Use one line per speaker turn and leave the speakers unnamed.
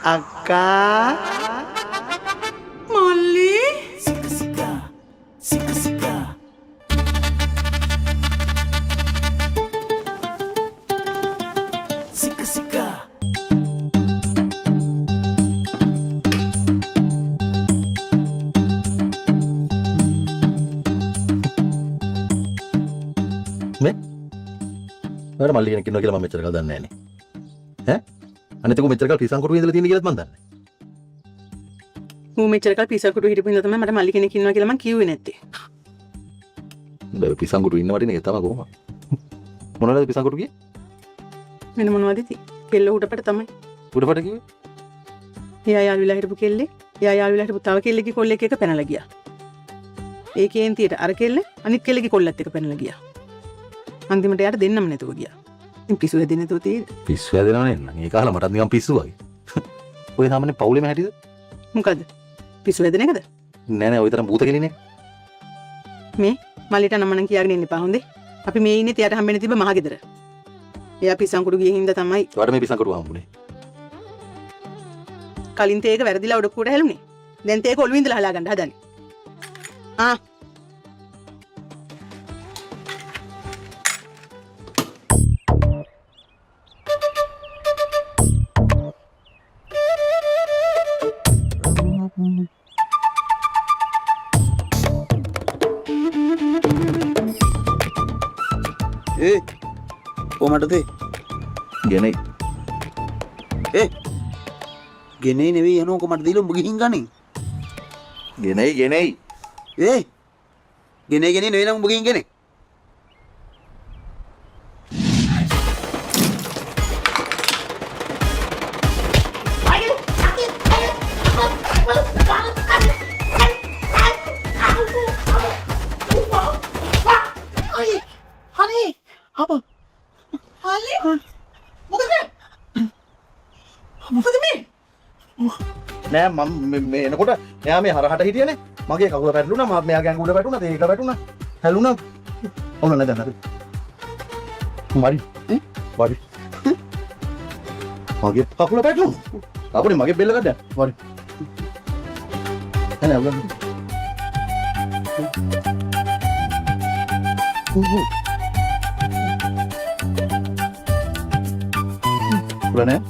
Akka Molly Sika
මේ ඔයාලා මල්ලි කෙනෙක් ඉන්නවා කියලා මම මෙච්චර කල් දන්නේ නැහැ නේ. ඈ? අනිත් එක මෙච්චර කල් පිසන් කොටුවේ ඉඳලා තියෙන කියලාත් මම දන්නේ නැහැ.
ඌ මෙච්චර කල් පිසන් කොටුවේ හිටපු ඉඳලා තමයි මට මල්ලි කෙනෙක් ඉන්නවා කියලා මම කිව්වේ නැත්තේ.
බෑ පිසන් කොටුවේ ඉන්න වටින එක තමයි කොහොමද? මොනවද පිසන් කොටු කියේ?
මෙන්න මොනවද ඉතින්? කෙල්ල උඩපට තමයි.
උඩපට කිව්වේ?
එයා යාළුවිලා හිටපු කෙල්ලේ. එයා යාළුවිලා හිටපු තව කෙල්ලෙක්ගේ කොල්ලෙක් එක පැනලා ගියා. ඒ කේන්තියට අර කෙල්ල අනිත් කෙල්ලෙක්ගේ කොල්ලත් එක පැනලා ගියා. අන්තිමට යාට දෙන්නම නැතුව ගියා. ඉතින් පිස්සු හැදෙන්නේ නැතුව තියෙන්නේ.
පිස්සු හැදෙනව නේ නං. ඒ කාලේ මටත් නිකන් පිස්සු වගේ. ඔය සාමාන්‍ය පවුලේම හැටිද?
මොකද? පිස්සු හැදෙන එකද?
නෑ නෑ ඔය තරම් භූත කෙලිනේ.
මේ මල්ලිට නමනම් කියාගෙන ඉන්න එපා හොඳේ. අපි මේ ඉන්නේ තියට හම්බෙන්න තිබ්බ මහගෙදර. එයා පිස්සන් කුඩු ගියේ හින්දා තමයි
ඔයාලට මේ පිසන් කොටුව හම්බුනේ.
කලින් තේක වැරදිලා ඔඩක්කුවට හැලුනේ. දැන් තේක ඔළුවේ ඉඳලා හලා ගන්න හදන්නේ. ආ
කොමටද
ගෙනේ.
ගෙනේ නෙවෙයි යනෝ කොමට දීලා උඹ ගිහින් ගන්නේ.
ගෙනේ.
ගෙනේ නෙවෙයි නම් උඹ ගිහින් ගන්නේ.
නෑ මම මේ එනකොට එයා මේ හරහට හිටියනේ. මගේ කකුල පැටලුණා. මම මෙයාගේ ඇඟුල පැටුණා. තේක පැටුණා. හැලුණා. ඔන්න නේද නැද? මරි. වරි. මගේ කකුල පැටලුණා. අපුනේ මගේ බෙල්ල කඩන්න. වරි. එනේ අවුල. පුරානේ.